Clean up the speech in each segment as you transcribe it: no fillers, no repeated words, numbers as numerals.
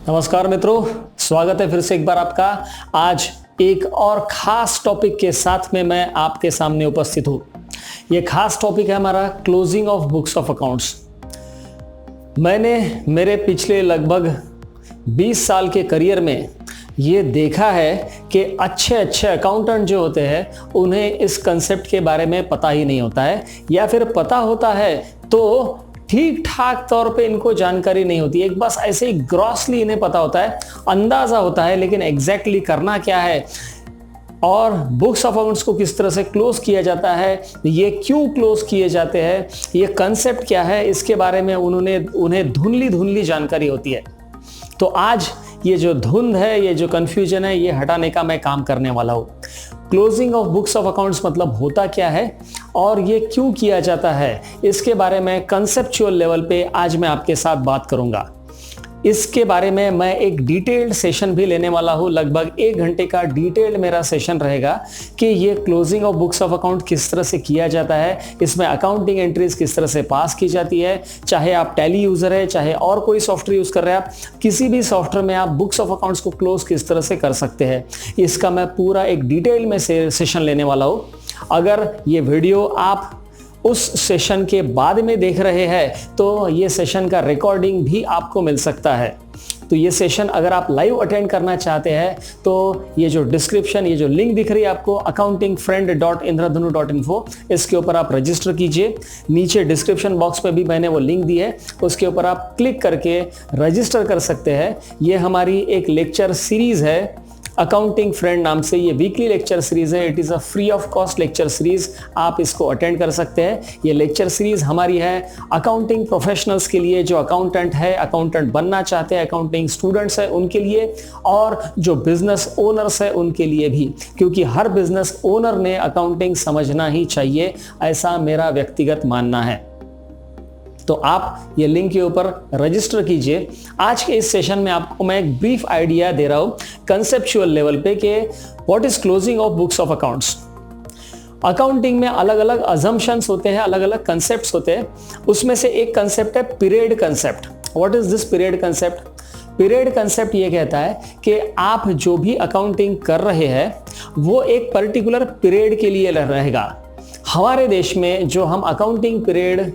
नमस्कार मित्रों, स्वागत है फिर से एक बार आपका। आज एक और खास टॉपिक के साथ में मैं आपके सामने उपस्थित हूँ। ये खास टॉपिक है हमारा closing of books of accounts. मैंने मेरे पिछले लगभग 20 साल के करियर में ये देखा है कि अच्छे अकाउंटेंट जो होते हैं उन्हें इस कंसेप्ट के बारे में पता ही नहीं होता है, या फिर पता होता है तो ठीक ठाक तौर पे इनको जानकारी नहीं होती। एक बस ऐसे ही ग्रॉसली इन्हें पता होता है, अंदाजा होता है, लेकिन एग्जैक्टली करना क्या है और बुक्स ऑफ अकाउंट्स को किस तरह से क्लोज किया जाता है, ये क्यों क्लोज किए जाते हैं, ये कंसेप्ट क्या है, इसके बारे में उन्हें धुंधली जानकारी होती है। तो आज ये जो धुंध है, ये जो कंफ्यूजन है, ये हटाने का मैं काम करने वाला हूँ। Closing of books of accounts मतलब होता क्या है और ये क्यों किया जाता है, इसके बारे में कंसेप्चुअल लेवल पे आज मैं आपके साथ बात करूंगा। इसके बारे में मैं एक डिटेल्ड सेशन भी लेने वाला हूँ। लगभग 1 घंटे का डिटेल्ड मेरा सेशन रहेगा कि ये closing of books of account किस तरह से किया जाता है, इसमें अकाउंटिंग एंट्रीज किस तरह से पास की जाती है। चाहे आप टैली यूजर है, चाहे और कोई सॉफ्टवेयर यूज कर रहे हैं, आप किसी भी सॉफ्टवेयर में आप बुक्स ऑफ अकाउंट्स को क्लोज किस तरह से कर सकते हैं, इसका मैं पूरा एक डिटेल में सेशन लेने वाला हूँ। अगर ये वीडियो आप उस सेशन के बाद में देख रहे हैं तो ये सेशन का रिकॉर्डिंग भी आपको मिल सकता है। तो ये सेशन अगर आप लाइव अटेंड करना चाहते हैं तो ये जो डिस्क्रिप्शन, ये जो लिंक दिख रही है आपको accountingfriend.indradhanu.info, इसके ऊपर आप रजिस्टर कीजिए। नीचे डिस्क्रिप्शन बॉक्स में भी मैंने वो लिंक दी है, उसके ऊपर आप क्लिक करके रजिस्टर कर सकते हैं। ये हमारी एक लेक्चर सीरीज है अकाउंटिंग फ्रेंड नाम से। ये वीकली लेक्चर सीरीज है। It is a free of cost lecture series, आप इसको अटेंड कर सकते हैं। ये लेक्चर सीरीज हमारी है अकाउंटिंग प्रोफेशनल्स के लिए, जो अकाउंटेंट है, अकाउंटेंट बनना चाहते हैं, अकाउंटिंग स्टूडेंट्स है उनके लिए, और जो बिजनेस ओनर्स है उनके लिए भी, क्योंकि हर बिजनेस ओनर ने अकाउंटिंग समझना ही चाहिए, ऐसा मेरा व्यक्तिगत मानना है। तो आप ये लिंक के ऊपर रजिस्टर कीजिए। आज के इस सेशन में आपको मैं एक ब्रीफ आइडिया दे रहा हूं कंसेप्चुअल लेवल पे कि what is closing of books of accounts. Accounting में अलग अलग अजम्पशंस होते हैं, अलग अलग कंसेप्ट्स होते हैं। उसमें से एक कंसेप्ट है period concept. What is this period concept? Period concept ये कहता है कि आप जो भी अकाउंटिंग कर रहे हैं वो एक पर्टिकुलर पीरियड के लिए रहेगा। हमारे देश में जो हम अकाउंटिंग पीरियड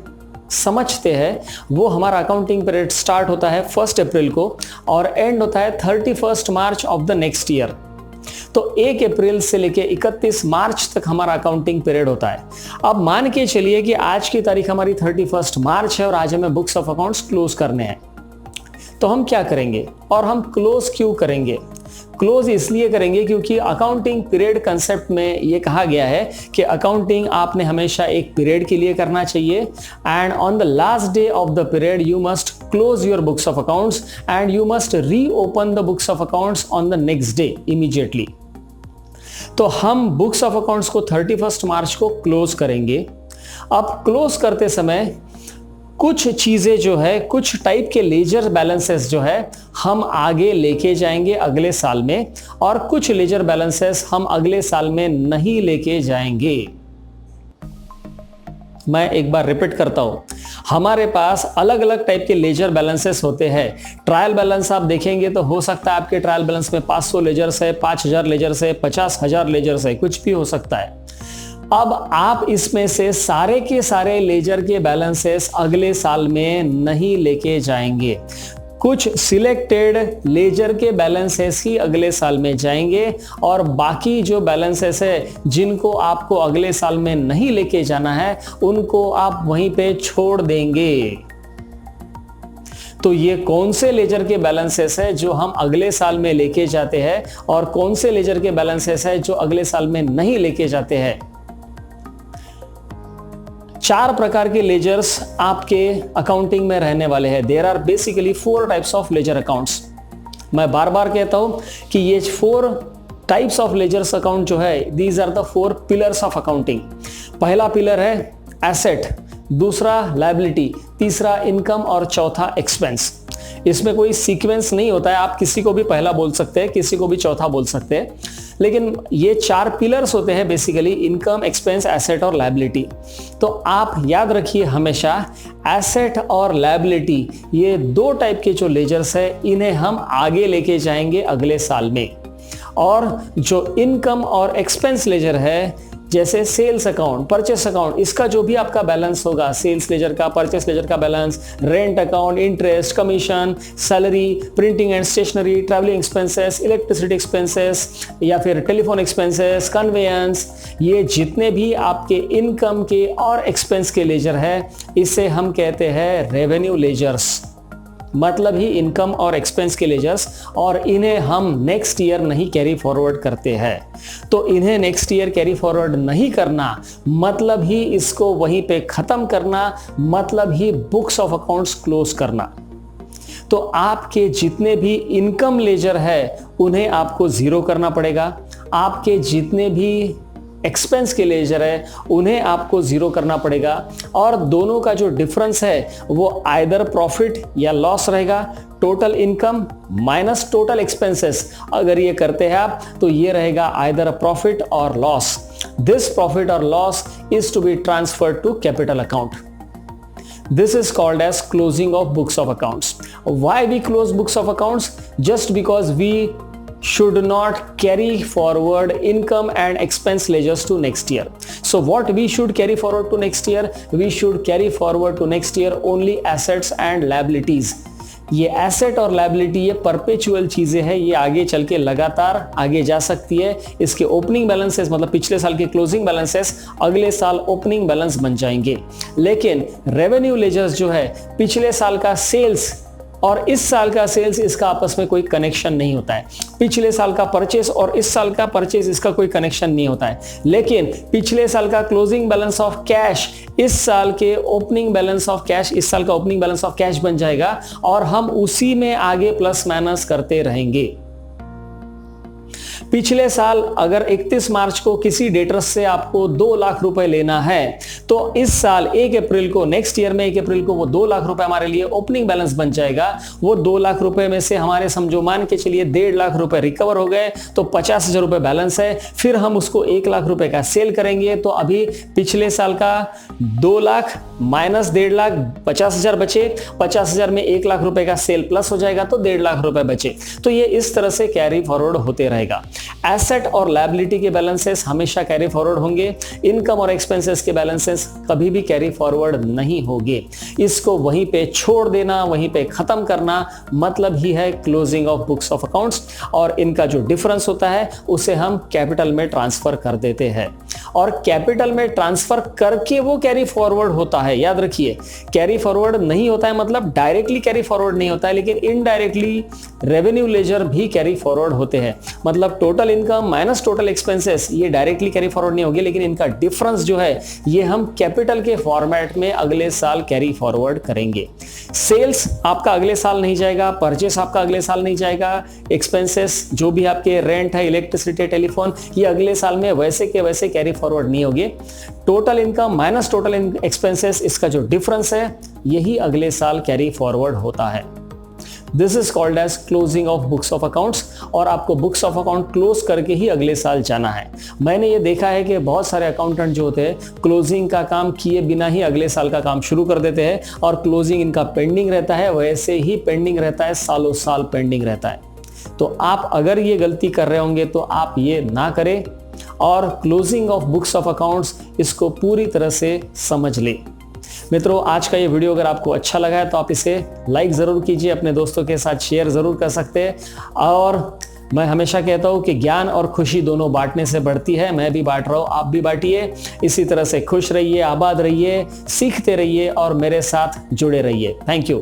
समझते हैं वो हमारा अकाउंटिंग पीरियड स्टार्ट होता है 1 अप्रैल को और एंड होता है 31 मार्च ऑफ द नेक्स्ट ईयर। तो 1 अप्रैल से लेके 31 मार्च तक हमारा अकाउंटिंग पीरियड होता है। अब मान के चलिए कि आज की तारीख हमारी 31 मार्च है और आज हमें बुक्स ऑफ अकाउंट्स क्लोज करने हैं। तो हम क्या करेंगे और हम क्लोज क्यों करेंगे? क्लोज इसलिए करेंगे क्योंकि अकाउंटिंग पीरियड कंसेप्ट में ये कहा गया है कि अकाउंटिंग आपने हमेशा एक पीरियड के लिए करना चाहिए, and on the last day of the period you must close your books of accounts and you must reopen the books of accounts on the next day immediately. तो हम बुक्स ऑफ अकाउंट्स को 31 मार्च को close करेंगे। अब close करते समय कुछ चीजें जो है, कुछ टाइप के लेजर बैलेंसेस जो है हम आगे लेके जाएंगे अगले साल में, और कुछ लेजर बैलेंसेस हम अगले साल में नहीं लेके जाएंगे। मैं एक बार रिपीट करता हूं, हमारे पास अलग अलग टाइप के लेजर बैलेंसेस होते हैं। ट्रायल बैलेंस आप देखेंगे तो हो सकता है आपके ट्रायल बैलेंस में 500 लेजर्स है, 5000 लेजर्स है, 50,000 लेजर्स है, कुछ भी हो सकता है। अब आप इसमें से सारे के सारे लेजर के बैलेंसेस अगले साल में नहीं लेके जाएंगे। कुछ सिलेक्टेड लेजर के बैलेंसेस ही अगले साल में जाएंगे और बाकी जो बैलेंसेस है जिनको आपको अगले साल में नहीं लेके जाना है उनको आप वहीं पे छोड़ देंगे। तो ये कौन से लेजर के बैलेंसेस है जो हम अगले साल में लेके जाते हैं और कौन से लेजर के बैलेंसेस है जो अगले साल में नहीं लेके जाते हैं? 4 प्रकार के लेजर्स आपके अकाउंटिंग में रहने वाले हैं। There are basically 4 types of ledger accounts. मैं बार बार कहता हूं कि ये 4 टाइप्स ऑफ लेजर्स अकाउंट जो है, these are the 4 pillars of accounting. पहला पिलर है एसेट, दूसरा लायबिलिटी, तीसरा इनकम और चौथा एक्सपेंस। इसमें कोई सीक्वेंस नहीं होता है, आप किसी को भी पहला बोल सकते हैं, किसी को भी चौथा बोल सकते हैं। लेकिन ये 4 पिलर्स होते हैं बेसिकली, इनकम, एक्सपेंस, एसेट और लायबिलिटी। तो आप याद रखिए हमेशा एसेट और लायबिलिटी ये 2 टाइप के जो लेजर्स है इन्हें हम आगे लेके जाएंगे अगले साल में। और जो इनकम और एक्सपेंस लेजर है जैसे सेल्स अकाउंट, परचेस अकाउंट, इसका जो भी आपका बैलेंस होगा, सेल्स लेजर का, परचेस लेजर का balance, rent account, interest, commission, salary, printing and stationery, travelling expenses, electricity expenses या फिर टेलीफोन एक्सपेंसेस, कन्वेयंस, ये जितने भी आपके इनकम के और एक्सपेंस के लेजर है इसे हम कहते हैं रेवेन्यू लेजर्स, मतलब ही इनकम और एक्सपेंस के लेजर्स। और इन्हें हम नेक्स्ट ईयर नहीं कैरी फॉरवर्ड करते हैं। तो इन्हें नेक्स्ट ईयर कैरी फॉरवर्ड नहीं करना मतलब ही इसको वहीं पे खत्म करना, मतलब ही बुक्स ऑफ अकाउंट्स क्लोज करना। तो आपके जितने भी इनकम लेजर है उन्हें आपको जीरो करना पड़ेगा, आपके जितने भी एक्सपेंस के लेजर है उन्हें आपको जीरो करना पड़ेगा, और दोनों का जो डिफरेंस है वो आइदर प्रॉफिट या लॉस रहेगा। Total income minus total expenses अगर ये करते हैं आप तो ये रहेगा आइदर प्रॉफिट और लॉस। दिस प्रॉफिट और loss is to be transferred to capital account. This is called as closing of books of accounts. Why we close books of accounts? Just because we should not carry forward income and expense ledgers to next year. So what we should carry forward to next year? We should carry forward to next year only assets and liabilities. ये asset और liability ये perpetual चीजें हैं, ये आगे चल के लगातार आगे जा सकती है। इसके ओपनिंग बैलेंसेस मतलब पिछले साल के क्लोजिंग बैलेंसेस अगले साल ओपनिंग बैलेंस बन जाएंगे। लेकिन रेवेन्यू लेजर्स जो है पिछले साल का सेल्स और इस साल का सेल्स, इसका आपस में कोई कनेक्शन नहीं होता है। पिछले साल का परचेस और इस साल का परचेस, इसका कोई कनेक्शन नहीं होता है। लेकिन पिछले साल का क्लोजिंग बैलेंस ऑफ कैश इस साल के ओपनिंग बैलेंस ऑफ कैश, इस साल का ओपनिंग बैलेंस ऑफ कैश बन जाएगा और हम उसी में आगे प्लस माइनस करते रहेंगे। पिछले साल अगर 31 मार्च को किसी डेटर से आपको 2 लाख रुपए लेना है तो इस साल 1 अप्रैल को, नेक्स्ट ईयर में 1 अप्रैल को वो 2 लाख रुपए हमारे लिए ओपनिंग बैलेंस बन जाएगा। वो 2 लाख रुपए में से हमारे समझो मान के चलिए 1.5 लाख रुपए रिकवर हो गए तो 50,000 रुपए बैलेंस है। फिर हम उसको 1 लाख रुपए का सेल करेंगे तो अभी पिछले साल का 2 लाख माइनस 1.5 लाख 50,000 बचे, 50,000 में 1 लाख रुपए का सेल प्लस हो जाएगा तो 1.5 लाख रुपए बचे। तो ये इस तरह से कैरी फॉरवर्ड होते रहेगा। एसेट और लायबिलिटी के बैलेंसेस हमेशा कैरी फॉरवर्ड होंगे, इनकम और एक्सपेंसेस के बैलेंसेस कभी भी कैरी फॉरवर्ड नहीं होंगे। इसको वहीं पे छोड़ देना, वहीं पे खत्म करना मतलब ही है closing of books of accounts. और इनका जो डिफरेंस होता है उसे हम कैपिटल में ट्रांसफर कर देते हैं और कैपिटल में ट्रांसफर करके वो कैरी फॉरवर्ड होता है। याद रखिए, कैरी फॉरवर्ड नहीं होता है मतलब डायरेक्टली कैरी फॉरवर्ड नहीं होता है, लेकिन इनडायरेक्टली रेवेन्यू लेजर भी कैरी फॉरवर्ड होते हैं। मतलब total income minus total expenses ये डायरेक्टली कैरी फॉरवर्ड नहीं होगी, लेकिन इनका डिफरेंस जो है ये हम कैपिटल के फॉर्मेट में अगले साल कैरी फॉरवर्ड करेंगे। सेल्स आपका अगले साल नहीं जाएगा, परचेस आपका अगले साल नहीं जाएगा, एक्सपेंसेस जो भी आपके रेंट है, इलेक्ट्रिसिटी, टेलीफोन, ये अगले साल में वैसे के वैसे कैरी फॉरवर्ड नहीं होगी। Total income minus total expenses, इसका जो डिफरेंस है यही अगले साल कैरी फॉरवर्ड होता है। This is called as closing of books of accounts. और आपको बुक्स ऑफ अकाउंट क्लोज करके ही अगले साल जाना है। मैंने ये देखा है कि बहुत सारे अकाउंटेंट जो होते हैं क्लोजिंग का काम किए बिना ही अगले साल का काम शुरू कर देते हैं और क्लोजिंग इनका पेंडिंग रहता है, वैसे ही पेंडिंग रहता है, सालों साल पेंडिंग रहता है। तो आप अगर ये गलती कर रहे होंगे तो आप ये ना करें और closing of books of accounts इसको पूरी तरह से समझ लें। मित्रों, आज का ये वीडियो अगर आपको अच्छा लगा है तो आप इसे लाइक ज़रूर कीजिए, अपने दोस्तों के साथ शेयर ज़रूर कर सकते हैं। और मैं हमेशा कहता हूँ कि ज्ञान और खुशी दोनों बांटने से बढ़ती है। मैं भी बांट रहा हूँ, आप भी बांटिए। इसी तरह से खुश रहिए, आबाद रहिए, सीखते रहिए और मेरे साथ जुड़े रहिए। Thank you.